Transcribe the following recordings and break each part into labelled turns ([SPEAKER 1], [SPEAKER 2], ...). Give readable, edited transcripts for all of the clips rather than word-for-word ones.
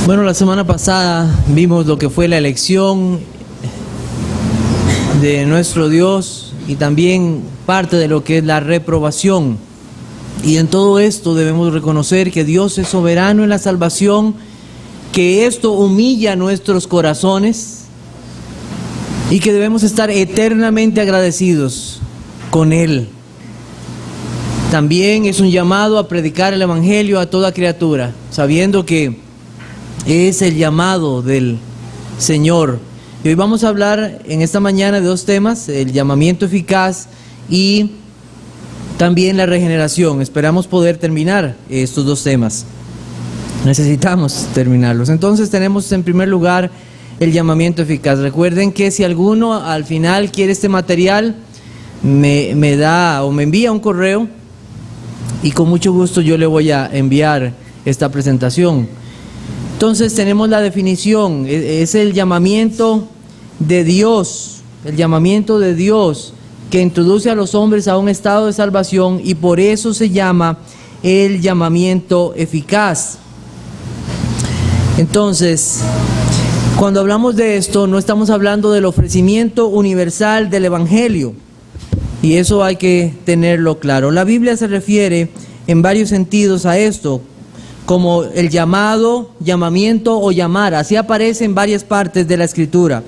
[SPEAKER 1] Bueno, la semana pasada vimos lo que fue la elección de nuestro Dios y también parte de lo que es la reprobación. Y en todo esto debemos reconocer que Dios es soberano en la salvación, que esto humilla nuestros corazones y que debemos estar eternamente agradecidos con Él. También es un llamado a predicar el Evangelio a toda criatura, sabiendo que es el llamado del Señor. Y hoy vamos a hablar en esta mañana de dos temas: el llamamiento eficaz y también la regeneración. Esperamos poder terminar estos dos temas. Necesitamos terminarlos. Entonces tenemos en primer lugar el llamamiento eficaz. Recuerden que si alguno al final quiere este material, me da o me envía un correo y con mucho gusto yo le voy a enviar esta presentación. Entonces tenemos la definición, es el llamamiento de Dios, que introduce a los hombres a un estado de salvación, y por eso se llama el llamamiento eficaz. Entonces, cuando hablamos de esto, no estamos hablando del ofrecimiento universal del Evangelio, y eso hay que tenerlo claro. La Biblia se refiere en varios sentidos a esto, como el llamado, llamamiento o llamar. Así aparece en varias partes de la Escritura.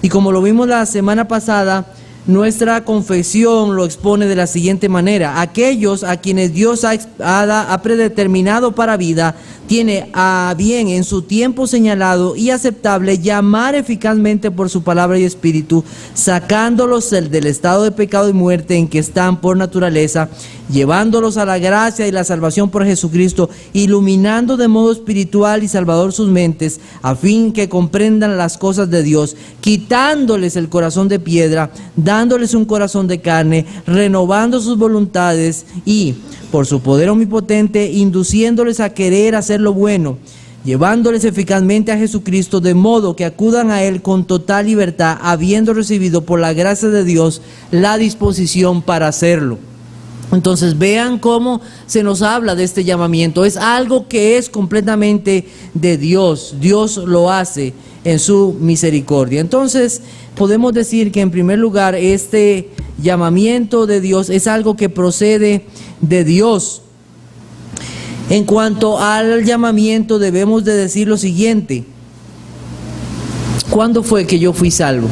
[SPEAKER 1] Y como lo vimos la semana pasada, nuestra confesión lo expone de la siguiente manera: aquellos a quienes Dios ha predeterminado para vida, tiene a bien en su tiempo señalado y aceptable llamar eficazmente por su palabra y espíritu, sacándolos del estado de pecado y muerte en que están por naturaleza, llevándolos a la gracia y la salvación por Jesucristo, iluminando de modo espiritual y salvador sus mentes, a fin que comprendan las cosas de Dios, quitándoles el corazón de piedra, dándoles un corazón de carne, renovando sus voluntades y, por su poder omnipotente, induciéndoles a querer hacer lo bueno, llevándoles eficazmente a Jesucristo, de modo que acudan a Él con total libertad, habiendo recibido por la gracia de Dios la disposición para hacerlo. Entonces vean cómo se nos habla de este llamamiento. Es algo que es completamente de Dios. Dios lo hace en su misericordia. Entonces podemos decir que en primer lugar este llamamiento de Dios es algo que procede de Dios. En cuanto al llamamiento, debemos de decir lo siguiente: ¿cuándo fue que yo fui salvo?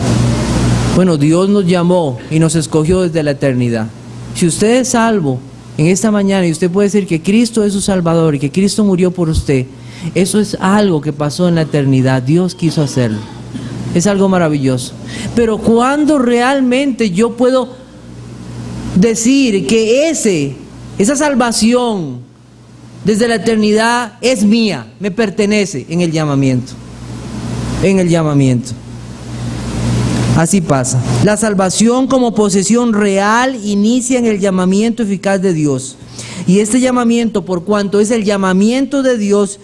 [SPEAKER 1] Bueno, Dios nos llamó y nos escogió desde la eternidad. Si usted es salvo en esta mañana y usted puede decir que Cristo es su Salvador y que Cristo murió por usted, eso es algo que pasó en la eternidad. Dios quiso hacerlo. Es algo maravilloso. Pero ¿cuándo realmente yo puedo decir que esa salvación desde la eternidad es mía, me pertenece? En el llamamiento. En el llamamiento. Así pasa. La salvación como posesión real inicia en el llamamiento eficaz de Dios. Y este llamamiento, por cuanto es el llamamiento de Dios,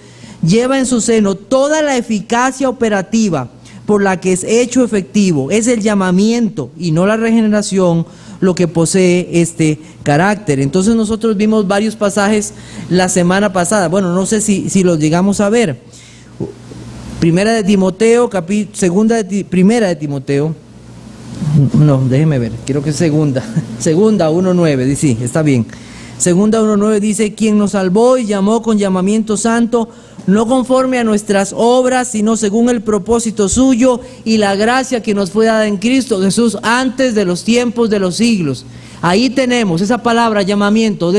[SPEAKER 1] lleva en su seno toda la eficacia operativa por la que es hecho efectivo. Es el llamamiento y no la regeneración lo que posee este carácter. Entonces nosotros vimos varios pasajes la semana pasada. Bueno, no sé si los llegamos a ver. Primera de Timoteo, Primera de Timoteo, no, déjeme ver, quiero que segunda 1:9, dice, sí, está bien. Segunda 1:9 dice: quien nos salvó y llamó con llamamiento santo, no conforme a nuestras obras, sino según el propósito suyo y la gracia que nos fue dada en Cristo Jesús antes de los tiempos de los siglos. Ahí tenemos esa palabra llamamiento.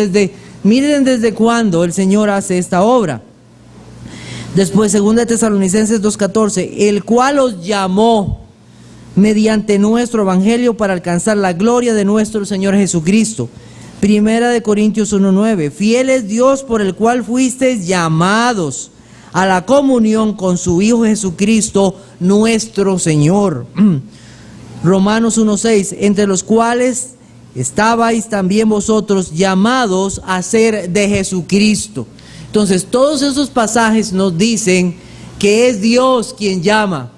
[SPEAKER 1] Miren desde cuándo el Señor hace esta obra. Después, 2 Tesalonicenses 2:14, el cual os llamó mediante nuestro evangelio para alcanzar la gloria de nuestro Señor Jesucristo. Primera de Corintios 1:9, fiel es Dios por el cual fuisteis llamados a la comunión con su Hijo Jesucristo, nuestro Señor. Romanos 1:6, entre los cuales estabais también vosotros llamados a ser de Jesucristo. Entonces, todos esos pasajes nos dicen que es Dios quien llama.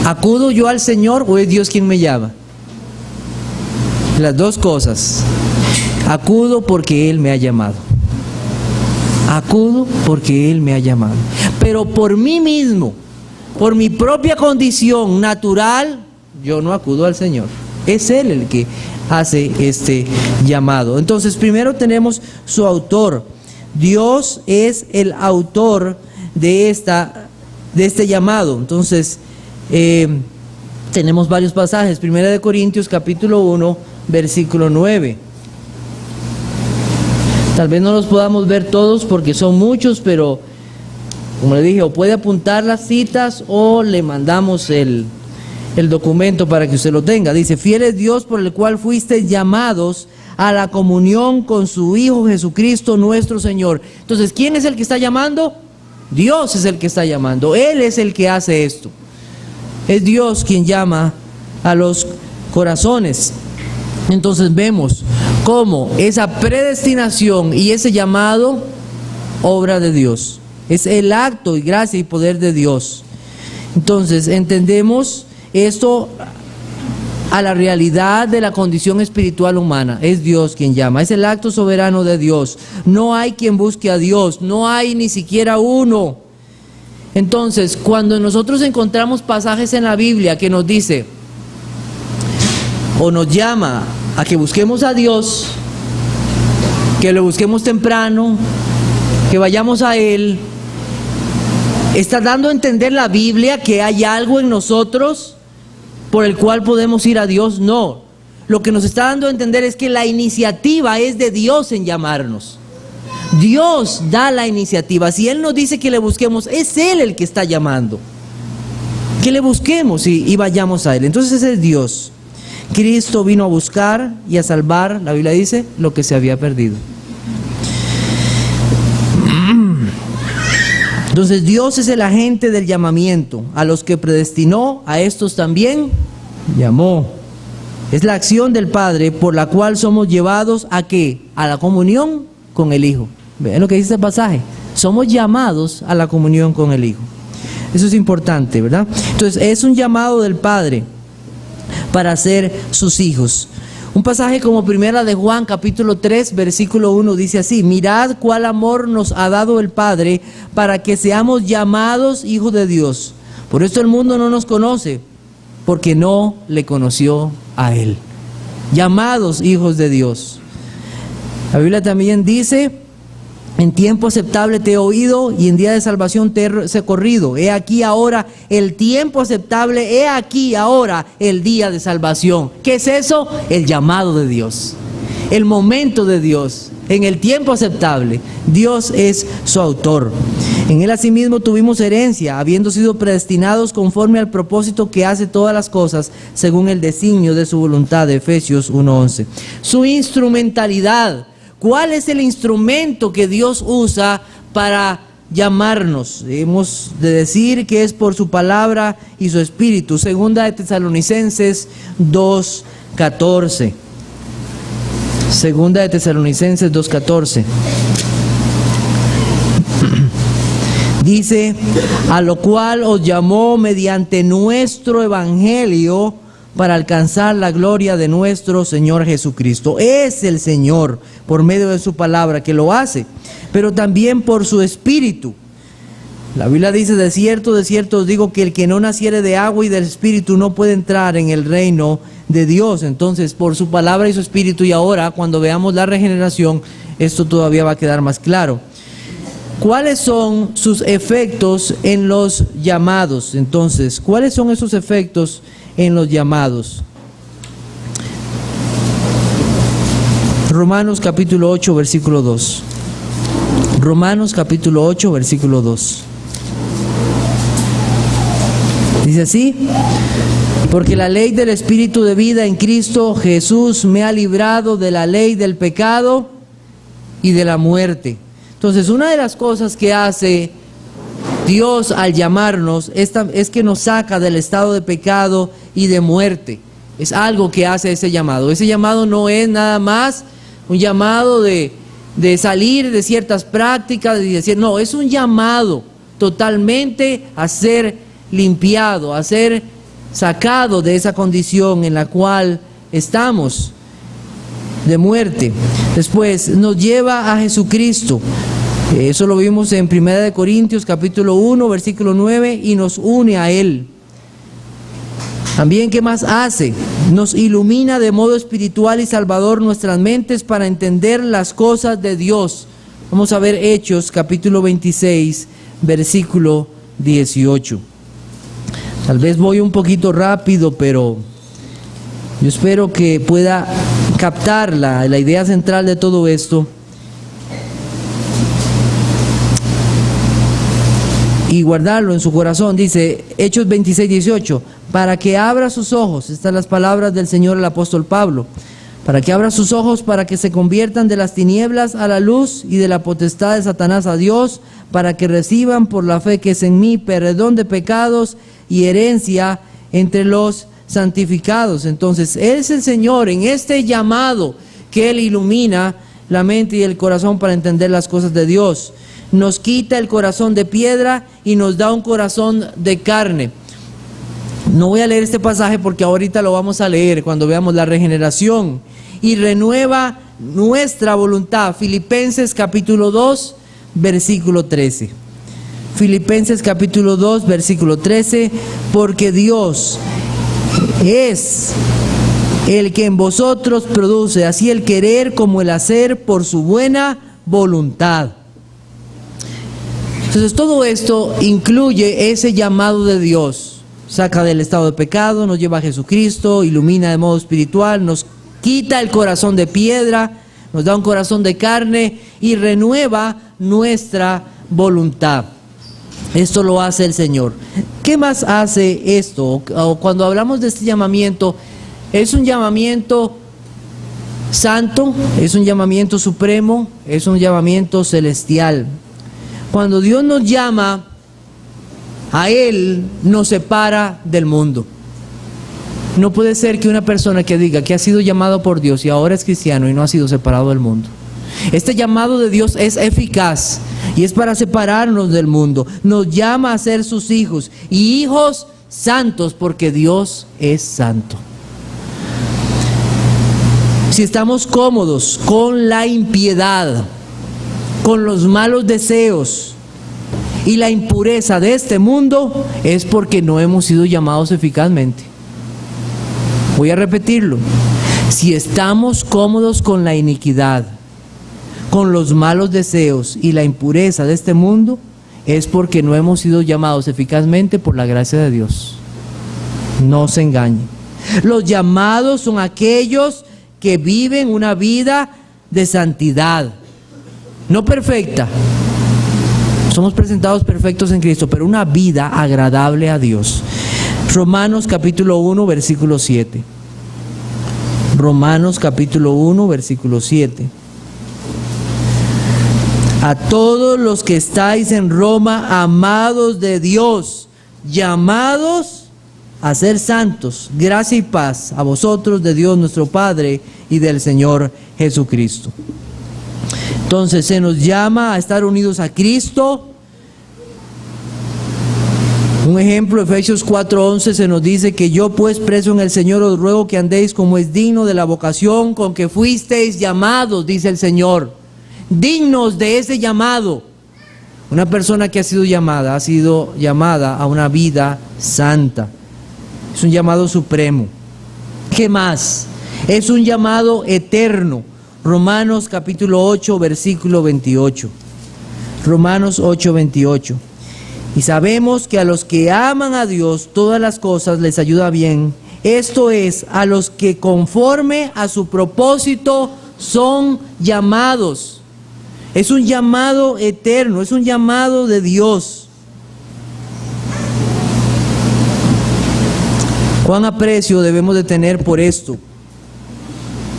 [SPEAKER 1] ¿Acudo yo al Señor o es Dios quien me llama? Las dos cosas. Acudo porque Él me ha llamado. Acudo porque Él me ha llamado. Pero por mí mismo, por mi propia condición natural, yo no acudo al Señor. Es Él el que hace este llamado. Entonces, primero tenemos su autor. Dios es el autor de este llamado. Entonces, tenemos varios pasajes. Primera de Corintios, capítulo 1, versículo 9. Tal vez no los podamos ver todos porque son muchos, pero como le dije, o puede apuntar las citas o le mandamos el documento para que usted lo tenga. Dice: fiel es Dios por el cual fuisteis llamados a la comunión con su Hijo Jesucristo nuestro Señor. Entonces, ¿quién es el que está llamando? Dios es el que está llamando. Él es el que hace esto. Es Dios quien llama a los corazones. Entonces vemos cómo esa predestinación y ese llamado, obra de Dios. Es el acto y gracia y poder de Dios. Entonces entendemos esto a la realidad de la condición espiritual humana. Es Dios quien llama, es el acto soberano de Dios. No hay quien busque a Dios, no hay ni siquiera uno. Entonces, cuando nosotros encontramos pasajes en la Biblia que nos dice o nos llama a que busquemos a Dios, que lo busquemos temprano, que vayamos a Él, ¿está dando a entender la Biblia que hay algo en nosotros por el cual podemos ir a Dios? No. Lo que nos está dando a entender es que la iniciativa es de Dios en llamarnos. Dios da la iniciativa. Si Él nos dice que le busquemos, es Él el que está llamando. Que le busquemos y vayamos a Él. Entonces ese es Dios. Cristo vino a buscar y a salvar, la Biblia dice, lo que se había perdido. Entonces Dios es el agente del llamamiento. A los que predestinó, a estos también llamó. Es la acción del Padre por la cual somos llevados ¿a qué? A la comunión con el Hijo. ¿Ven lo que dice el pasaje? Somos llamados a la comunión con el Hijo. Eso es importante, ¿verdad? Entonces es un llamado del Padre para ser sus hijos. Un pasaje como primera de Juan, capítulo 3, versículo 1, dice así: mirad cuál amor nos ha dado el Padre para que seamos llamados hijos de Dios. Por esto el mundo no nos conoce, porque no le conoció a Él. Llamados hijos de Dios. La Biblia también dice: en tiempo aceptable te he oído y en día de salvación te he socorrido. He aquí ahora el tiempo aceptable, he aquí ahora el día de salvación. ¿Qué es eso? El llamado de Dios, el momento de Dios, en el tiempo aceptable. Dios es su autor. En Él asimismo tuvimos herencia, habiendo sido predestinados conforme al propósito que hace todas las cosas según el designio de su voluntad, de Efesios 1:11. Su instrumentalidad. ¿Cuál es el instrumento que Dios usa para llamarnos? Hemos de decir que es por su palabra y su espíritu. Segunda de Tesalonicenses 2:14. Segunda de Tesalonicenses 2:14. Dice: a lo cual os llamó mediante nuestro evangelio para alcanzar la gloria de nuestro Señor Jesucristo. Es el Señor, por medio de su palabra, que lo hace, pero también por su Espíritu. La Biblia dice: de cierto os digo que el que no naciere de agua y del Espíritu no puede entrar en el reino de Dios. Entonces, por su palabra y su Espíritu, y ahora, cuando veamos la regeneración, esto todavía va a quedar más claro. ¿Cuáles son sus efectos en los llamados? Entonces, ¿cuáles son esos efectos en los llamados? Romanos capítulo 8, versículo 2. Romanos capítulo 8, versículo 2. Dice así: porque la ley del Espíritu de vida en Cristo Jesús me ha librado de la ley del pecado y de la muerte. Entonces, una de las cosas que hace Dios al llamarnos es que nos saca del estado de pecado y de muerte. Es algo que hace ese llamado. Ese llamado no es nada más un llamado de salir de ciertas prácticas y decir, no, es un llamado totalmente a ser limpiado, a ser sacado de esa condición en la cual estamos, de muerte. Después nos lleva a Jesucristo. Eso lo vimos en 1 Corintios capítulo 1, versículo 9, y nos une a Él. También, ¿qué más hace? Nos ilumina de modo espiritual y salvador nuestras mentes para entender las cosas de Dios. Vamos a ver Hechos capítulo 26, versículo 18. Tal vez voy un poquito rápido, pero yo espero que pueda captar la idea central de todo esto y guardarlo en su corazón. Dice Hechos 26, 18, para que abra sus ojos, estas son las palabras del Señor al apóstol Pablo, para que abra sus ojos para que se conviertan de las tinieblas a la luz y de la potestad de Satanás a Dios, para que reciban por la fe que es en mí perdón de pecados y herencia entre los santificados. Entonces es el Señor en este llamado que Él ilumina la mente y el corazón para entender las cosas de Dios. Nos quita el corazón de piedra y nos da un corazón de carne. No voy a leer este pasaje porque ahorita lo vamos a leer cuando veamos la regeneración. Y renueva nuestra voluntad. Filipenses capítulo 2, versículo 13. Filipenses capítulo 2, versículo 13. Porque Dios es el que en vosotros produce así el querer como el hacer por su buena voluntad. Entonces todo esto incluye ese llamado de Dios. Saca del estado de pecado, nos lleva a Jesucristo, ilumina de modo espiritual, nos quita el corazón de piedra, nos da un corazón de carne y renueva nuestra voluntad. Esto lo hace el Señor. ¿Qué más hace esto? O cuando hablamos de este llamamiento, es un llamamiento santo, es un llamamiento supremo, es un llamamiento celestial. Cuando Dios nos llama a Él, nos separa del mundo. No puede ser que una persona que diga que ha sido llamado por Dios y ahora es cristiano y no ha sido separado del mundo. Este llamado de Dios es eficaz y es para separarnos del mundo. Nos llama a ser sus hijos y hijos santos porque Dios es santo. Si estamos cómodos con la impiedad, con los malos deseos y la impureza de este mundo, es porque no hemos sido llamados eficazmente. Voy a repetirlo. Si estamos cómodos con la iniquidad, con los malos deseos y la impureza de este mundo, es porque no hemos sido llamados eficazmente por la gracia de Dios. No se engañen. Los llamados son aquellos que viven una vida de santidad, no perfecta. Somos presentados perfectos en Cristo, pero una vida agradable a Dios. Romanos capítulo 1, versículo 7. Romanos capítulo 1, versículo 7. A todos los que estáis en Roma, amados de Dios, llamados a ser santos, gracia y paz a vosotros de Dios nuestro Padre y del Señor Jesucristo. Entonces se nos llama a estar unidos a Cristo. Un ejemplo, Efesios 4:11 se nos dice que yo pues preso en el Señor os ruego que andéis como es digno de la vocación con que fuisteis llamados, dice el Señor. Dignos de ese llamado. Una persona que ha sido llamada a una vida santa. Es un llamado supremo. ¿Qué más? Es un llamado eterno. Romanos capítulo 8, versículo 28. Romanos 8, 28. Y sabemos que a los que aman a Dios, todas las cosas les ayuda bien. Esto es, a los que conforme a su propósito son llamados. Es un llamado eterno, es un llamado de Dios. ¿Cuán aprecio debemos de tener por esto?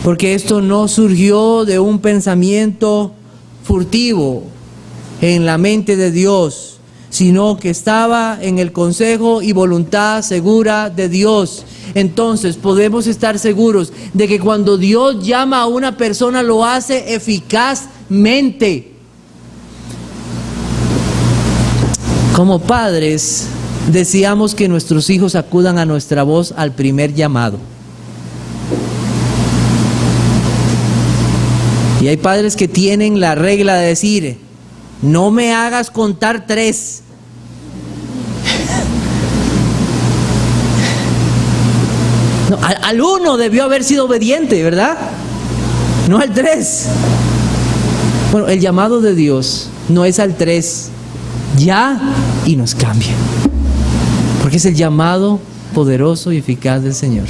[SPEAKER 1] Porque esto no surgió de un pensamiento furtivo en la mente de Dios, sino que estaba en el consejo y voluntad segura de Dios. Entonces podemos estar seguros de que cuando Dios llama a una persona lo hace eficazmente. Como padres, deseamos que nuestros hijos acudan a nuestra voz al primer llamado. Y hay padres que tienen la regla de decir, no me hagas contar 3. No, al 1 debió haber sido obediente, ¿verdad? No al 3. Bueno, el llamado de Dios no es al 3, ya y nos cambia, porque es el llamado poderoso y eficaz del Señor.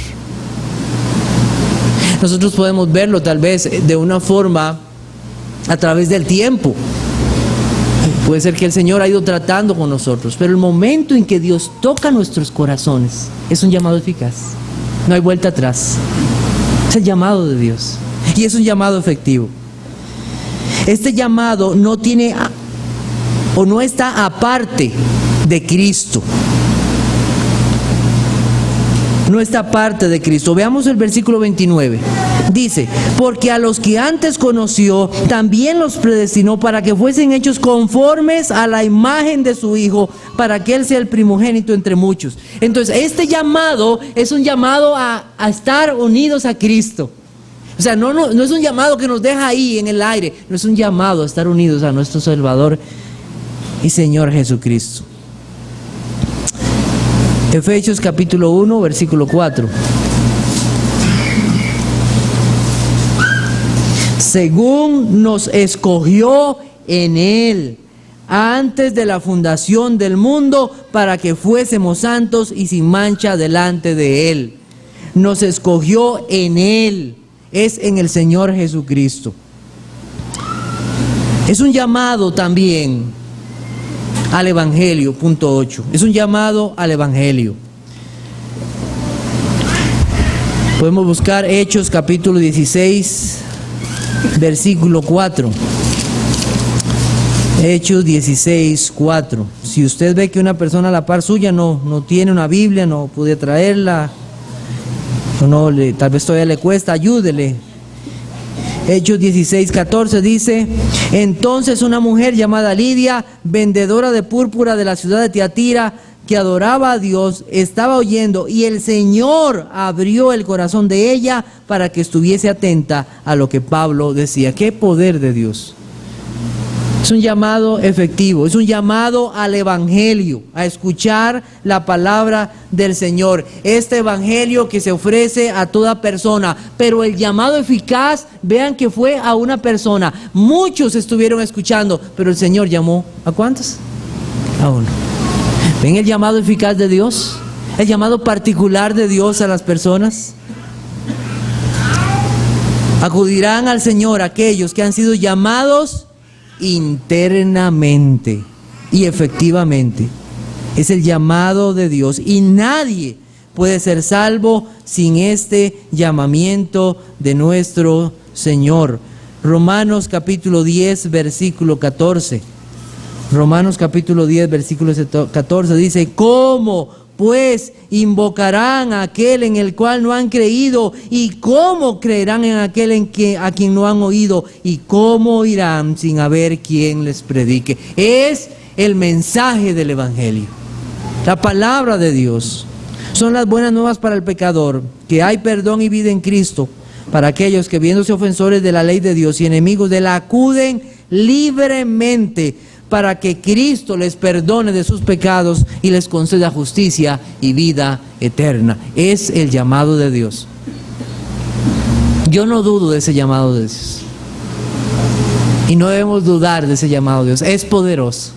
[SPEAKER 1] Nosotros podemos verlo tal vez de una forma a través del tiempo. Puede ser que el Señor ha ido tratando con nosotros, pero el momento en que Dios toca nuestros corazones es un llamado eficaz. No hay vuelta atrás. Es el llamado de Dios y es un llamado efectivo. Este llamado no tiene o no está aparte de Cristo. No está aparte de Cristo. Veamos el versículo 29. Dice, porque a los que antes conoció, también los predestinó para que fuesen hechos conformes a la imagen de su Hijo, para que Él sea el primogénito entre muchos. Entonces, este llamado es un llamado a estar unidos a Cristo. O sea, no es un llamado que nos deja ahí en el aire, no es un llamado a estar unidos a nuestro Salvador y Señor Jesucristo. Efesios capítulo 1, versículo 4. Según nos escogió en Él antes de la fundación del mundo, para que fuésemos santos y sin mancha delante de Él. Nos escogió en Él, es en el Señor Jesucristo. Es un llamado también al Evangelio, punto 8. Es un llamado al Evangelio. Podemos buscar Hechos capítulo 16, versículo 4. Hechos 16, 4. Si usted ve que una persona a la par suya no tiene una Biblia, no puede traerla, o tal vez todavía le cuesta, ayúdele. Hechos 16, 14 dice, entonces una mujer llamada Lidia, vendedora de púrpura de la ciudad de Tiatira, que adoraba a Dios, estaba oyendo, y el Señor abrió el corazón de ella para que estuviese atenta a lo que Pablo decía. ¡Qué poder de Dios! Es un llamado efectivo, es un llamado al Evangelio, a escuchar la palabra del Señor. Este Evangelio que se ofrece a toda persona, pero el llamado eficaz, vean que fue a una persona. Muchos estuvieron escuchando, pero el Señor llamó ¿a cuántos? A uno. ¿Ven el llamado eficaz de Dios? El llamado particular de Dios a las personas. Acudirán al Señor aquellos que han sido llamados internamente y efectivamente. Es el llamado de Dios y nadie puede ser salvo sin este llamamiento de nuestro Señor. Romanos capítulo 10 versículo 14. Romanos capítulo 10 versículo 14 dice, ¿cómo pues invocarán a aquel en el cual no han creído? ¿Y cómo creerán en aquel a quien no han oído? ¿Y cómo irán sin haber quien les predique? Es el mensaje del Evangelio, la palabra de Dios. Son las buenas nuevas para el pecador, que hay perdón y vida en Cristo, para aquellos que viéndose ofensores de la ley de Dios y enemigos de la acuden libremente, para que Cristo les perdone de sus pecados y les conceda justicia y vida eterna. Es el llamado de Dios. Yo no dudo de ese llamado de Dios. Y no debemos dudar de ese llamado de Dios. Es poderoso.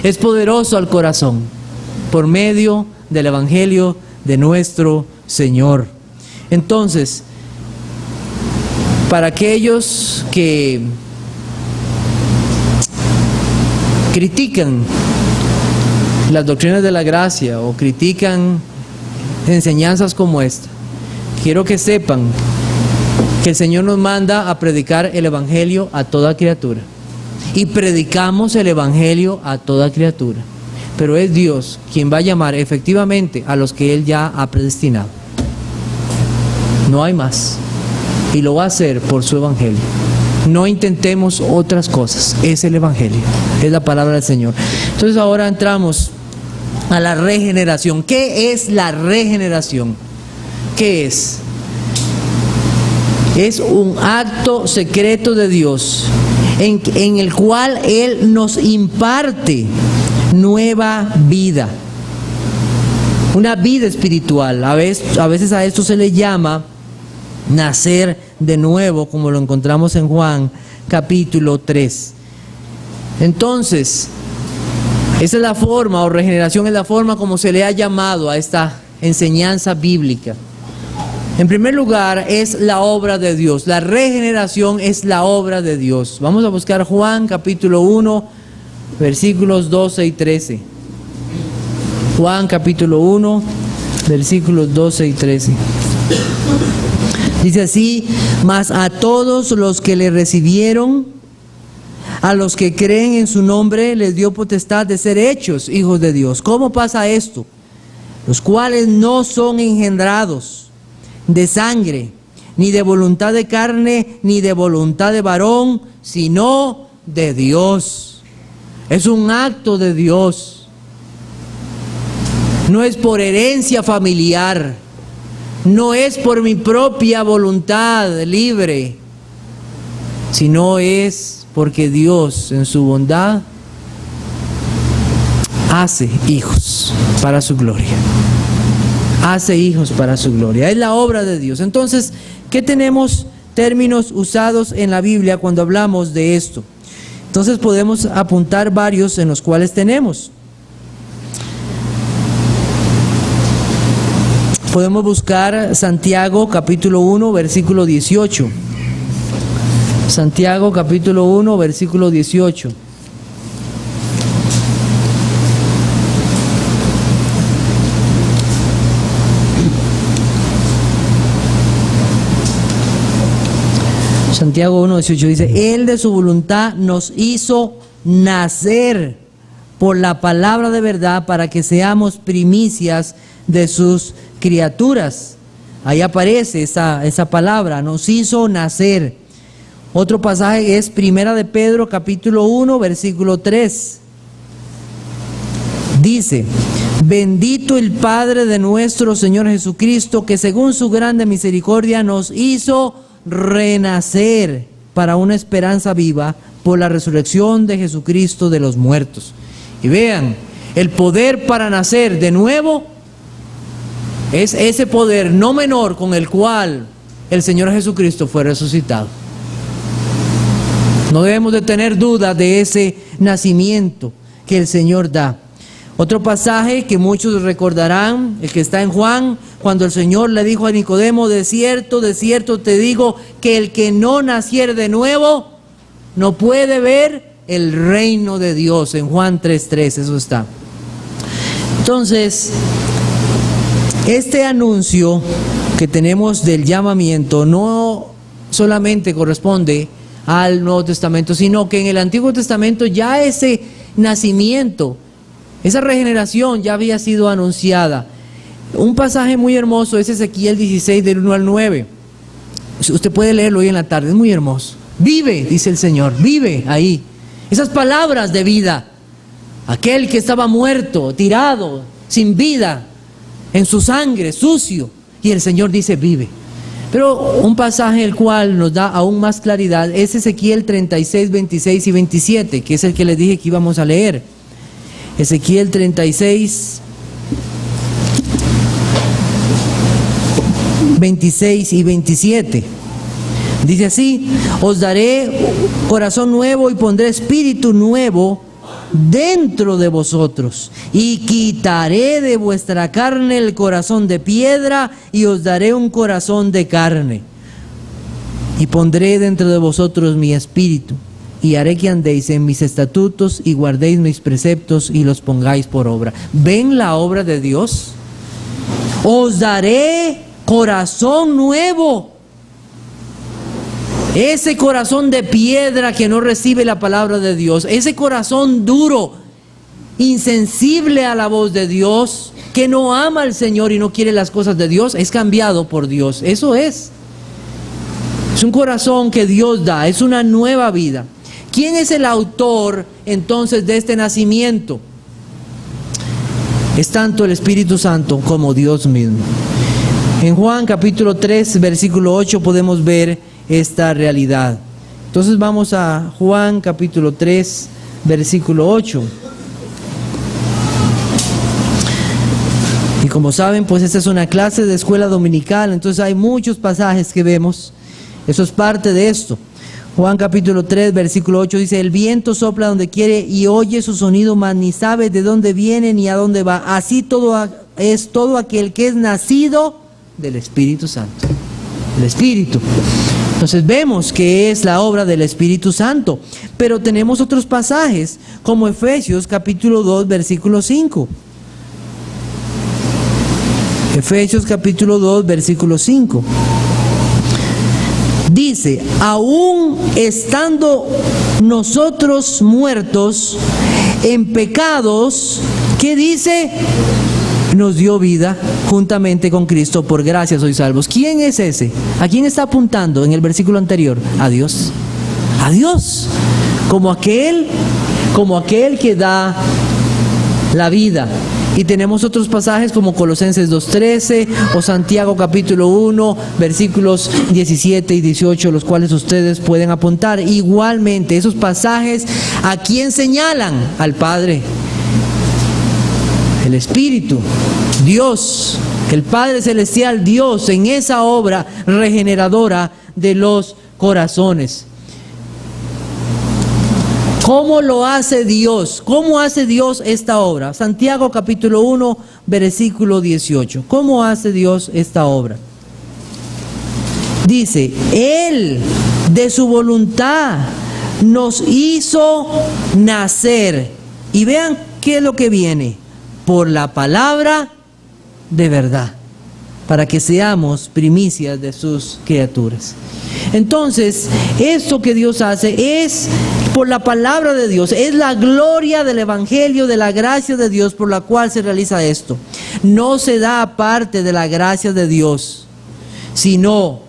[SPEAKER 1] Es poderoso al corazón por medio del Evangelio de nuestro Señor. Entonces, para aquellos que critican las doctrinas de la gracia o critican enseñanzas como esta, quiero que sepan que el Señor nos manda a predicar el Evangelio a toda criatura, y predicamos el Evangelio a toda criatura, pero es Dios quien va a llamar efectivamente a los que Él ya ha predestinado. No hay más, y lo va a hacer por su Evangelio. No intentemos otras cosas, es el Evangelio, es la palabra del Señor. Entonces ahora entramos a la regeneración. ¿Qué es la regeneración? ¿Qué es? Es un acto secreto de Dios en el cual Él nos imparte nueva vida. Una vida espiritual. A veces a esto se le llama nacer de nuevo, como lo encontramos en Juan capítulo 3. Entonces, esa es la forma, o regeneración es la forma como se le ha llamado a esta enseñanza bíblica. En primer lugar, es la obra de Dios. La regeneración es la obra de Dios. Vamos a buscar Juan capítulo 1, versículos 12 y 13. Juan capítulo 1, versículos 12 y 13. Dice así: mas a todos los que le recibieron, a los que creen en su nombre, les dio potestad de ser hechos hijos de Dios. ¿Cómo pasa esto? Los cuales no son engendrados de sangre, ni de voluntad de carne, ni de voluntad de varón, sino de Dios. Es un acto de Dios. No es por herencia familiar, no es por mi propia voluntad libre, sino es porque Dios en su bondad hace hijos para su gloria. Hace hijos para su gloria. Es la obra de Dios. Entonces, ¿qué tenemos términos usados en la Biblia cuando hablamos de esto? Entonces podemos apuntar varios en los cuales tenemos. Podemos buscar Santiago capítulo 1, versículo 18. Santiago capítulo 1, versículo 18. Santiago 1:18 dice: Él de su voluntad nos hizo nacer por la palabra de verdad para que seamos primicias de sus criaturas. Ahí aparece esa palabra, nos hizo nacer. Otro pasaje es Primera de Pedro capítulo 1 versículo 3. Dice: bendito el Padre de nuestro Señor Jesucristo, que según su grande misericordia nos hizo renacer para una esperanza viva por la resurrección de Jesucristo de los muertos. Y vean, el poder para nacer de nuevo es ese poder no menor con el cual el Señor Jesucristo fue resucitado. No debemos de tener duda de ese nacimiento que el Señor da. Otro pasaje que muchos recordarán, el que está en Juan, cuando el Señor le dijo a Nicodemo: de cierto te digo que el que no naciere de nuevo no puede ver el reino de Dios. En Juan 3:3, eso está. Entonces, este anuncio que tenemos del llamamiento no solamente corresponde al Nuevo Testamento, sino que en el Antiguo Testamento ya ese nacimiento, esa regeneración ya había sido anunciada. Un pasaje muy hermoso es Ezequiel 16 del 1 al 9. Usted puede leerlo hoy en la tarde, es muy hermoso. Vive, dice el Señor, vive ahí. Esas palabras de vida. Aquel que estaba muerto, tirado, sin vida, en su sangre, sucio. Y el Señor dice: vive. Pero un pasaje el cual nos da aún más claridad es Ezequiel 36, 26 y 27, que es el que les dije que íbamos a leer. Ezequiel 36, 26 y 27. Dice así: os daré corazón nuevo y pondré espíritu nuevo dentro de vosotros, y quitaré de vuestra carne el corazón de piedra y os daré un corazón de carne, y pondré dentro de vosotros mi espíritu, y haré que andéis en mis estatutos y guardéis mis preceptos y los pongáis por obra. ¿Ven la obra de Dios? Os daré corazón nuevo. Ese corazón de piedra que no recibe la palabra de Dios, ese corazón duro, insensible a la voz de Dios, que no ama al Señor y no quiere las cosas de Dios, es cambiado por Dios. Eso es un corazón que Dios da, es una nueva vida. ¿Quién es el autor entonces de este nacimiento? Es tanto el Espíritu Santo como Dios mismo. En Juan capítulo 3 versículo 8 podemos ver esta realidad. Entonces vamos a Juan capítulo 3, versículo 8. Y como saben, pues esta es una clase de escuela dominical, entonces hay muchos pasajes que vemos. Eso es parte de esto. Juan capítulo 3, versículo 8 dice: el viento sopla donde quiere y oye su sonido, mas ni sabe de dónde viene ni a dónde va. Así es todo aquel que es nacido del Espíritu Santo. El Espíritu. Entonces vemos que es la obra del Espíritu Santo. Pero tenemos otros pasajes, como Efesios capítulo 2, versículo 5. Efesios capítulo 2, versículo 5. Dice: aún estando nosotros muertos en pecados, ¿qué dice? Nos dio vida juntamente con Cristo, por gracia sois salvos. ¿Quién es ese? ¿A quién está apuntando en el versículo anterior? A Dios. A Dios. Como aquel que da la vida. Y tenemos otros pasajes como Colosenses 2:13 o Santiago capítulo 1, versículos 17 y 18, los cuales ustedes pueden apuntar. Igualmente, esos pasajes, ¿a quién señalan? Al Padre, el Espíritu, Dios, el Padre Celestial, Dios, en esa obra regeneradora de los corazones. ¿Cómo lo hace Dios? ¿Cómo hace Dios esta obra? Santiago capítulo 1, versículo 18. ¿Cómo hace Dios esta obra? Dice: Él de su voluntad nos hizo nacer. Y vean qué es lo que viene. Por la palabra de verdad, para que seamos primicias de sus criaturas. Entonces, esto que Dios hace es por la palabra de Dios, es la gloria del Evangelio, de la gracia de Dios por la cual se realiza esto. No se da aparte de la gracia de Dios, sino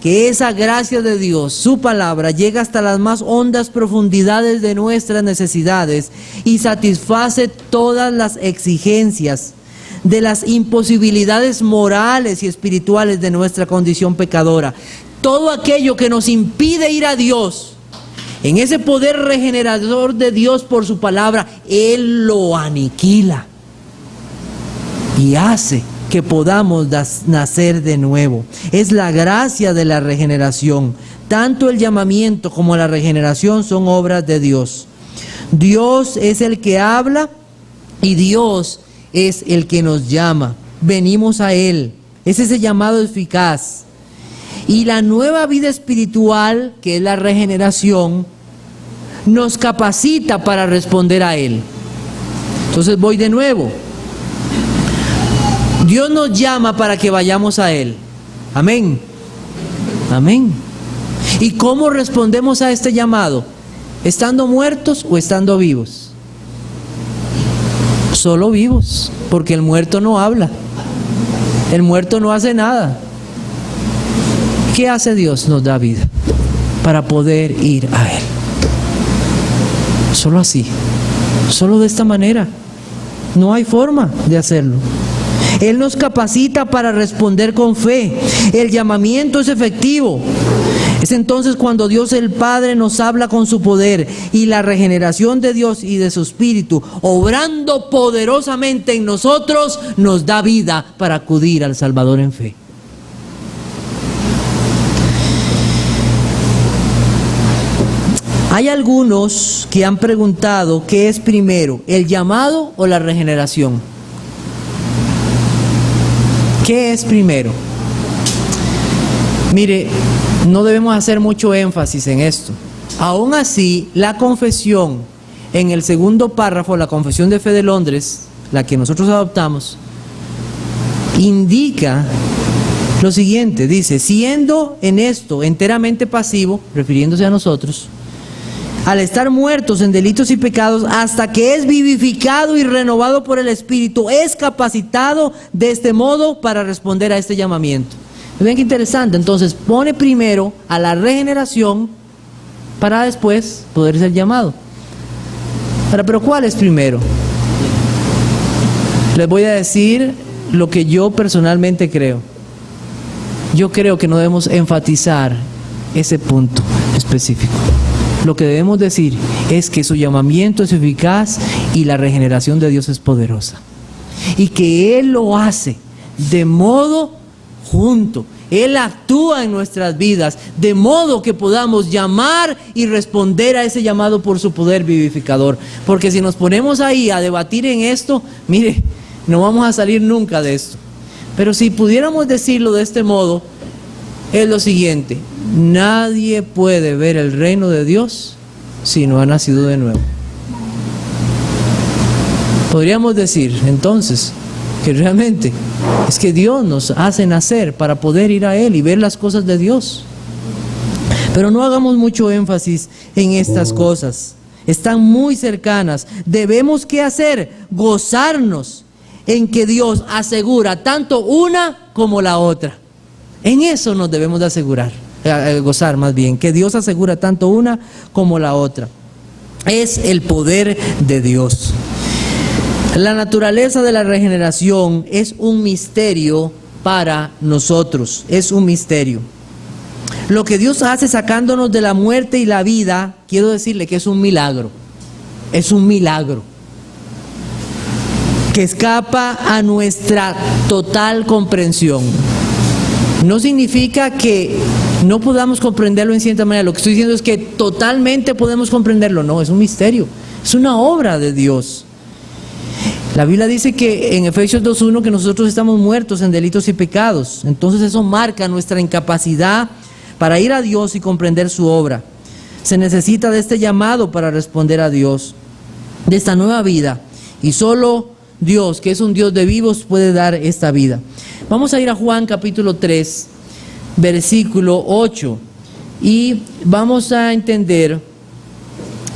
[SPEAKER 1] que esa gracia de Dios, su palabra, llega hasta las más hondas profundidades de nuestras necesidades y satisface todas las exigencias de las imposibilidades morales y espirituales de nuestra condición pecadora. Todo aquello que nos impide ir a Dios, en ese poder regenerador de Dios por su palabra, Él lo aniquila y hace que podamos nacer de nuevo. Es la gracia de la regeneración. Tanto el llamamiento como la regeneración son obras de Dios. Dios es el que habla y Dios es el que nos llama. Venimos a Él. Es ese llamado eficaz. Y la nueva vida espiritual, que es la regeneración, nos capacita para responder a Él. Entonces voy de nuevo. Dios nos llama para que vayamos a Él. Amén. Amén. ¿Y cómo respondemos a este llamado? ¿Estando muertos o estando vivos? Solo vivos, porque el muerto no habla. El muerto no hace nada. ¿Qué hace Dios? Nos da vida para poder ir a Él. Solo así, solo de esta manera. No hay forma de hacerlo. Él nos capacita para responder con fe. El llamamiento es efectivo. Es entonces cuando Dios el Padre nos habla con su poder y la regeneración de Dios y de su Espíritu, obrando poderosamente en nosotros, nos da vida para acudir al Salvador en fe. Hay algunos que han preguntado qué es primero, el llamado o la regeneración. ¿Qué es primero? Mire, no debemos hacer mucho énfasis en esto. Aún así, la confesión, en el segundo párrafo, la Confesión de Fe de Londres, la que nosotros adoptamos, indica lo siguiente, dice: siendo en esto enteramente pasivo, refiriéndose a nosotros, al estar muertos en delitos y pecados, hasta que es vivificado y renovado por el Espíritu, es capacitado de este modo para responder a este llamamiento. Ven qué interesante. Entonces pone primero a la regeneración para después poder ser llamado. Pero ¿cuál es primero? Les voy a decir lo que yo personalmente creo. Yo creo que no debemos enfatizar ese punto específico. lo que debemos decir es que su llamamiento es eficaz y la regeneración de Dios es poderosa. Y que Él lo hace de modo junto. Él actúa en nuestras vidas de modo que podamos llamar y responder a ese llamado por su poder vivificador. Porque si nos ponemos ahí a debatir en esto, mire, no vamos a salir nunca de esto. Pero si pudiéramos decirlo de este modo, es lo siguiente: nadie puede ver el reino de Dios si no ha nacido de nuevo. Podríamos decir entonces que realmente es que Dios nos hace nacer para poder ir a Él y ver las cosas de Dios. Pero no hagamos mucho énfasis en estas cosas. Están muy cercanas. Debemos, ¿qué hacer? Gozarnos en que Dios asegura tanto una como la otra. En eso nos debemos de asegurar, gozar más bien, que Dios asegura tanto una como la otra. Es el poder de Dios. La naturaleza de la regeneración es un misterio para nosotros, es un misterio. Lo que Dios hace sacándonos de la muerte y la vida, quiero decirle que es un milagro que escapa a nuestra total comprensión. No significa que no podamos comprenderlo en cierta manera. Lo que estoy diciendo es que totalmente podemos comprenderlo. No, es un misterio, es una obra de Dios. La Biblia dice que en Efesios 2:1 que nosotros estamos muertos en delitos y pecados. Entonces eso marca nuestra incapacidad para ir a Dios y comprender su obra. Se necesita de este llamado para responder a Dios, de esta nueva vida. Y solo Dios, que es un Dios de vivos, puede dar esta vida. Vamos a ir a Juan capítulo 3, versículo 8. Y vamos a entender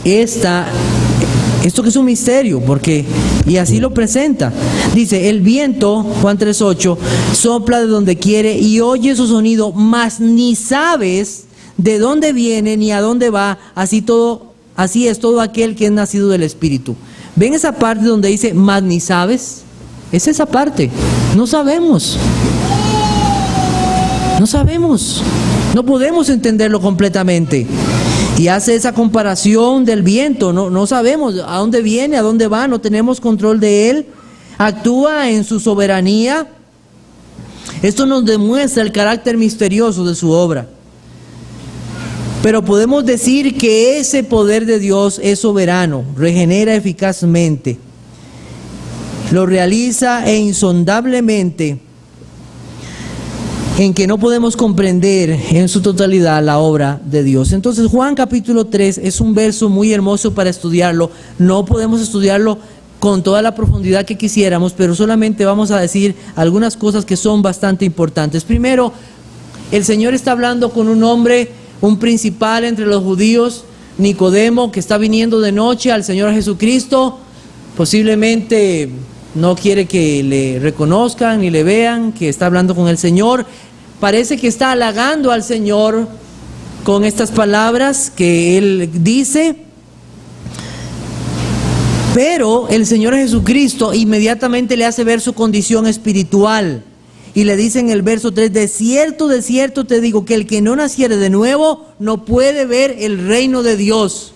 [SPEAKER 1] esto que es un misterio, y así lo presenta. Dice, el viento, Juan 3:8, sopla de donde quiere y oye su sonido, mas ni sabes de dónde viene ni a dónde va. Así es todo aquel que es nacido del Espíritu. ¿Ven esa parte donde dice, mas ni sabes? Es esa parte. No sabemos. No podemos entenderlo completamente. Y hace esa comparación del viento. No sabemos a dónde viene, a dónde va, no tenemos control de él. Actúa en su soberanía. Esto nos demuestra el carácter misterioso de su obra. Pero podemos decir que ese poder de Dios es soberano, regenera eficazmente, lo realiza insondablemente, en que no podemos comprender en su totalidad la obra de Dios. Entonces Juan capítulo 3 es un verso muy hermoso para estudiarlo. No podemos estudiarlo con toda la profundidad que quisiéramos, pero solamente vamos a decir algunas cosas que son bastante importantes. Primero, el Señor está hablando con un hombre, un principal entre los judíos, Nicodemo, que está viniendo de noche al Señor Jesucristo. Posiblemente no quiere que le reconozcan ni le vean que está hablando con el Señor. Parece que está halagando al Señor con estas palabras que él dice. Pero el Señor Jesucristo inmediatamente le hace ver su condición espiritual. Y le dice en el verso 3, de cierto te digo que el que no naciere de nuevo no puede ver el reino de Dios.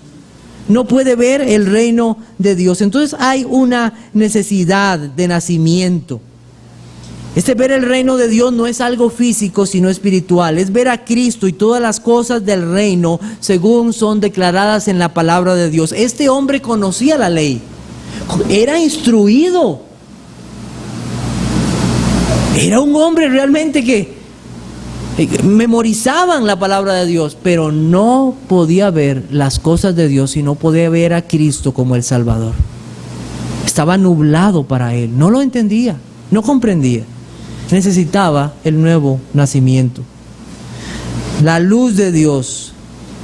[SPEAKER 1] No puede ver el reino de Dios. Entonces hay una necesidad de nacimiento. Ver el reino de Dios no es algo físico, sino espiritual. Es ver a Cristo y todas las cosas del reino según son declaradas en la palabra de Dios. Este hombre conocía la ley. Era instruido. Era un hombre realmente que memorizaban la palabra de Dios, pero no podía ver las cosas de Dios y no podía ver a Cristo como el Salvador. Estaba nublado para él, no lo entendía, no comprendía. Necesitaba el nuevo nacimiento, la luz de Dios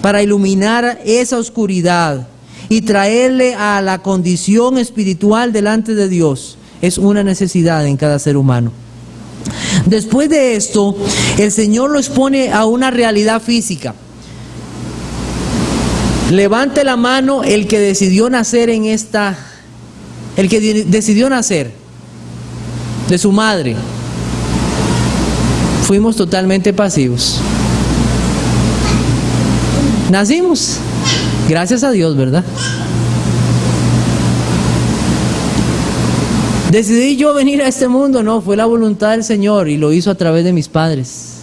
[SPEAKER 1] para iluminar esa oscuridad y traerle a la condición espiritual delante de Dios. Es una necesidad en cada ser humano. Después de esto, el Señor lo expone a una realidad física. Levante la mano el que decidió nacer decidió nacer de su madre. Fuimos totalmente pasivos. Nacimos. Gracias a Dios, ¿verdad? ¿Decidí yo venir a este mundo? No, fue la voluntad del Señor y lo hizo a través de mis padres.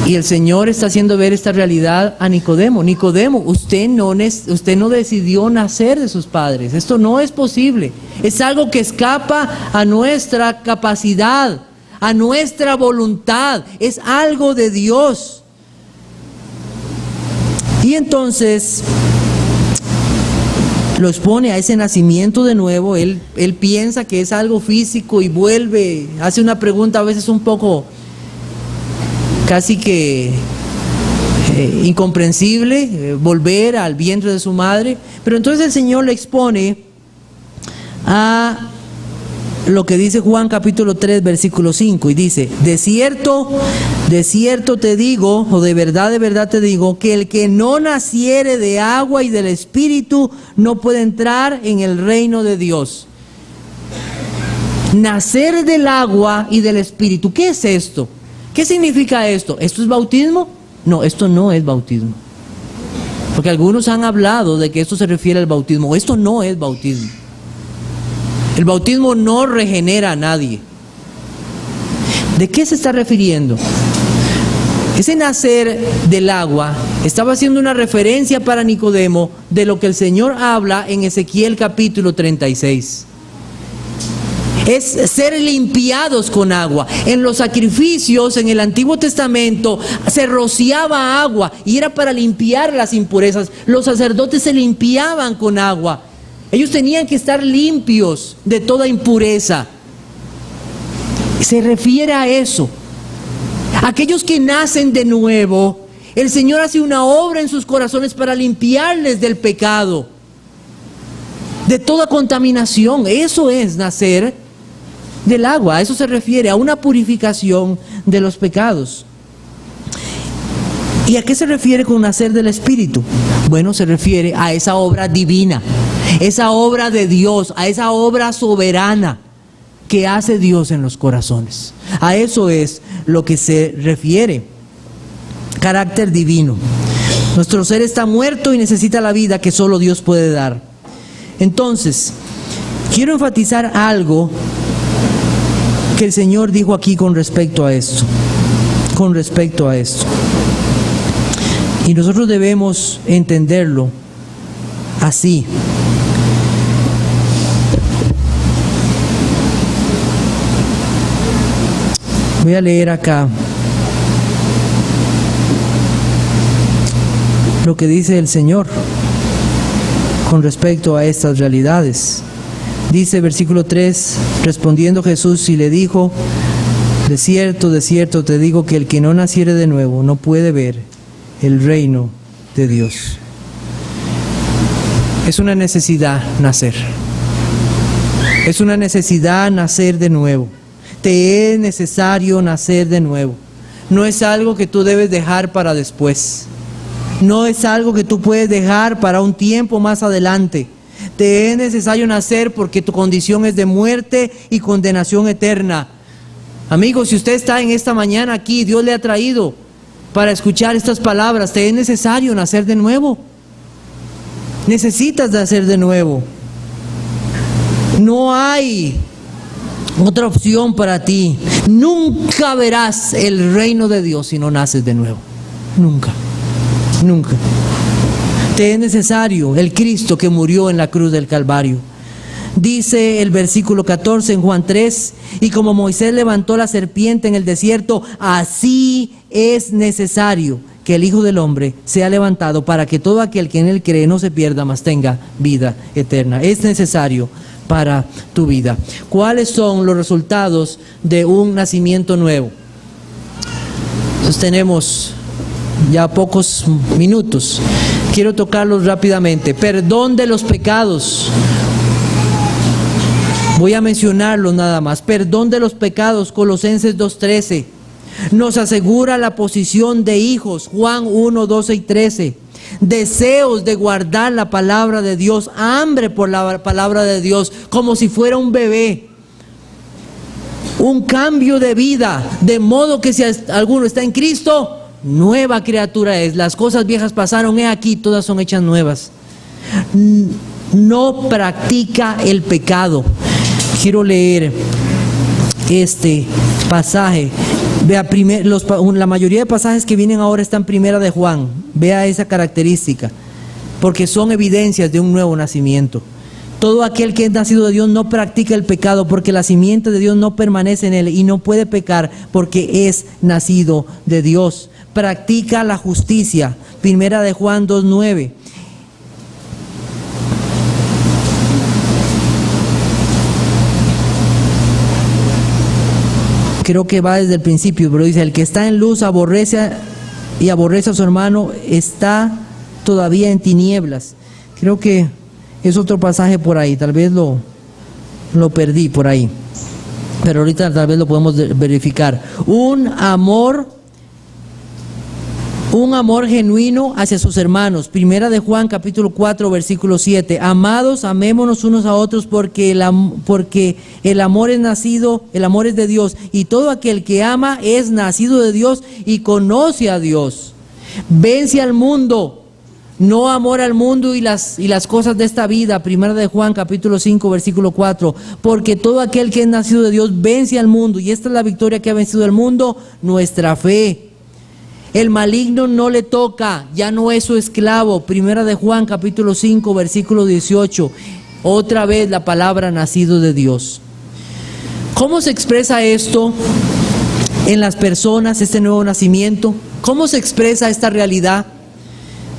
[SPEAKER 1] Y el Señor está haciendo ver esta realidad a Nicodemo. Nicodemo, usted no decidió nacer de sus padres. Esto no es posible. Es algo que escapa a nuestra capacidad, a nuestra voluntad. Es algo de Dios. Y entonces lo expone a ese nacimiento de nuevo. Él piensa que es algo físico y vuelve, hace una pregunta a veces un poco casi que incomprensible, volver al vientre de su madre. Pero entonces el Señor le expone a lo que dice Juan capítulo 3 versículo 5 y dice: de cierto te digo, o de verdad te digo, que el que no naciere de agua y del Espíritu no puede entrar en el reino de Dios. Nacer del agua y del Espíritu, ¿qué es esto? ¿Qué significa esto? ¿Esto es bautismo? No, esto no es bautismo. Porque algunos han hablado de que esto se refiere al bautismo. Esto no es bautismo. El bautismo no regenera a nadie. ¿De qué se está refiriendo? Ese nacer del agua estaba haciendo una referencia para Nicodemo de lo que el Señor habla en Ezequiel capítulo 36. Es ser limpiados con agua. En los sacrificios en el Antiguo Testamento se rociaba agua y era para limpiar las impurezas. Los sacerdotes se limpiaban con agua. Ellos tenían que estar limpios de toda impureza. Se refiere a eso. Aquellos que nacen de nuevo, el Señor hace una obra en sus corazones para limpiarles del pecado, de toda contaminación. Eso es nacer del agua. A eso se refiere, a una purificación de los pecados. ¿Y a qué se refiere con nacer del Espíritu? Bueno, se refiere a esa obra divina, esa obra de Dios, a esa obra soberana que hace Dios en los corazones. A eso es lo que se refiere. Carácter divino. Nuestro ser está muerto y necesita la vida que solo Dios puede dar. Entonces, quiero enfatizar algo que el Señor dijo aquí con respecto a esto. Con respecto a esto. Y nosotros debemos entenderlo así. Voy a leer acá lo que dice el Señor con respecto a estas realidades. Dice versículo 3, respondiendo Jesús y le dijo: de cierto te digo que el que no naciere de nuevo no puede ver el reino de Dios. Es una necesidad nacer. Es una necesidad nacer de nuevo. Te es necesario nacer de nuevo. No es algo que tú debes dejar para después. No es algo que tú puedes dejar para un tiempo más adelante. Te es necesario nacer porque tu condición es de muerte y condenación eterna. Amigos, si usted está en esta mañana aquí, Dios le ha traído para escuchar estas palabras. Te es necesario nacer de nuevo. Necesitas nacer de nuevo. No hay otra opción para ti. Nunca verás el reino de Dios si no naces de nuevo. Nunca. Nunca. Te es necesario el Cristo que murió en la cruz del Calvario. Dice el versículo 14 en Juan 3: y como Moisés levantó la serpiente en el desierto, así es necesario que el Hijo del Hombre sea levantado, para que todo aquel que en él cree no se pierda, mas tenga vida eterna. Es necesario para tu vida. ¿Cuáles son los resultados de un nacimiento nuevo? Entonces tenemos ya pocos minutos. Quiero tocarlos rápidamente. Perdón de los pecados. Voy a mencionarlos nada más. Perdón de los pecados, Colosenses 2:13. Nos asegura la posición de hijos, Juan 1:12 y 13. Deseos de guardar la palabra de Dios, hambre por la palabra de Dios, como si fuera un bebé. Un cambio de vida, de modo que si alguno está en Cristo, nueva criatura es. Las cosas viejas pasaron, he aquí, todas son hechas nuevas. No practica el pecado. Quiero leer este pasaje. Vea, la mayoría de pasajes que vienen ahora están en Primera de Juan. Vea esa característica, porque son evidencias de un nuevo nacimiento. Todo aquel que es nacido de Dios no practica el pecado, porque la simiente de Dios no permanece en él y no puede pecar porque es nacido de Dios. Practica la justicia. Primera de Juan 2:9. Creo que va desde el principio, pero dice: el que está en luz aborrece a su hermano, está todavía en tinieblas. Creo que es otro pasaje por ahí, tal vez lo perdí por ahí, pero ahorita tal vez lo podemos verificar. Un amor genuino hacia sus hermanos. Primera de Juan capítulo 4 versículo 7. Amados, amémonos unos a otros, porque el amor es de Dios, y todo aquel que ama es nacido de Dios y conoce a Dios. Vence al mundo. No amor al mundo y las cosas de esta vida. Primera de Juan capítulo 5 versículo 4. Porque todo aquel que es nacido de Dios vence al mundo, y esta es la victoria que ha vencido al mundo, nuestra fe. El maligno no le toca, ya no es su esclavo. Primera de Juan capítulo 5 versículo 18. Otra vez la palabra nacido de Dios. ¿Cómo se expresa esto en las personas, este nuevo nacimiento? ¿Cómo se expresa esta realidad?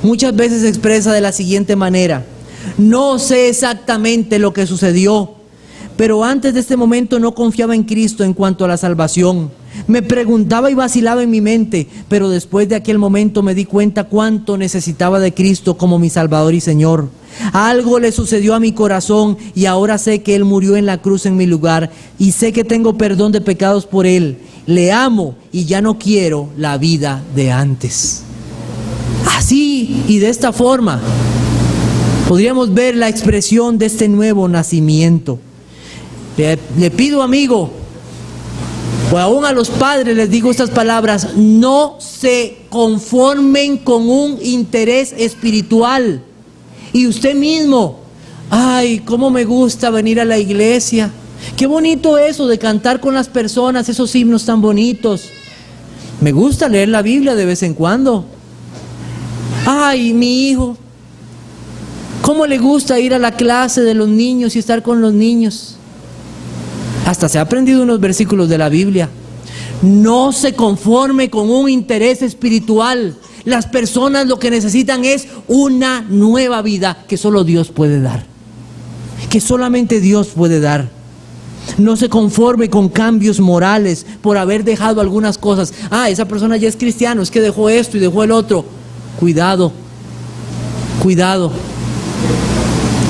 [SPEAKER 1] Muchas veces se expresa de la siguiente manera: no sé exactamente lo que sucedió, pero antes de este momento no confiaba en Cristo en cuanto a la salvación. Me preguntaba y vacilaba en mi mente, pero después de aquel momento me di cuenta cuánto necesitaba de Cristo como mi Salvador y Señor. Algo le sucedió a mi corazón y ahora sé que Él murió en la cruz en mi lugar, y sé que tengo perdón de pecados por Él. Le amo y ya no quiero la vida de antes. Así y de esta forma podríamos ver la expresión de este nuevo nacimiento. Le pido, amigo, o aún a los padres les digo estas palabras: no se conformen con un interés espiritual. Y usted mismo: ay, cómo me gusta venir a la iglesia, qué bonito eso de cantar con las personas, esos himnos tan bonitos. Me gusta leer la Biblia de vez en cuando. Ay, mi hijo, cómo le gusta ir a la clase de los niños y estar con los niños. Hasta se ha aprendido unos versículos de la Biblia. No se conforme con un interés espiritual. Las personas lo que necesitan es una nueva vida que solo Dios puede dar, que solamente Dios puede dar. No se conforme con cambios morales por haber dejado algunas cosas. Ah, esa persona ya es cristiano, es que dejó esto y dejó el otro. Cuidado, cuidado.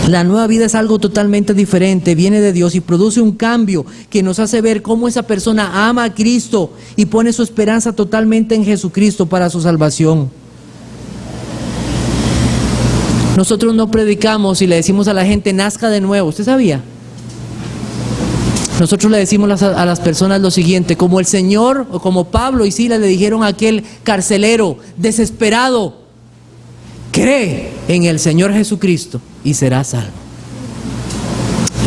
[SPEAKER 1] La nueva vida es algo totalmente diferente, viene de Dios y produce un cambio que nos hace ver cómo esa persona ama a Cristo y pone su esperanza totalmente en Jesucristo para su salvación. Nosotros no predicamos y le decimos a la gente: nazca de nuevo. ¿Usted sabía? Nosotros le decimos a las personas lo siguiente, como el Señor, o como Pablo y Silas le dijeron a aquel carcelero desesperado: cree en el Señor Jesucristo y serás salvo.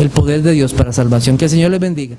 [SPEAKER 1] El poder de Dios para salvación. Que el Señor les bendiga.